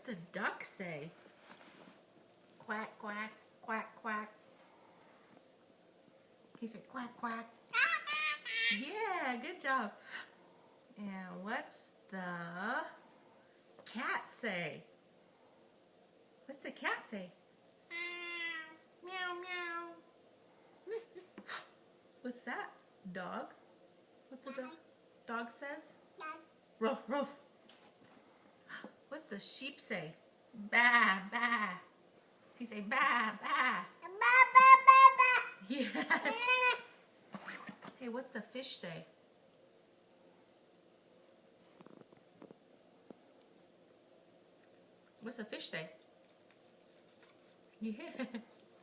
the duck say? Quack, quack, quack, quack. He said quack, quack. Yeah, good job. And what's the cat say? What's the cat say? Meow, meow. What's that? Dog? What's a dog? Dog says? Ruff, ruff. What's the sheep say? Ba, ba. He say ba, ba. Yeah. Hey, what's the fish say? What's the fish say? Yes.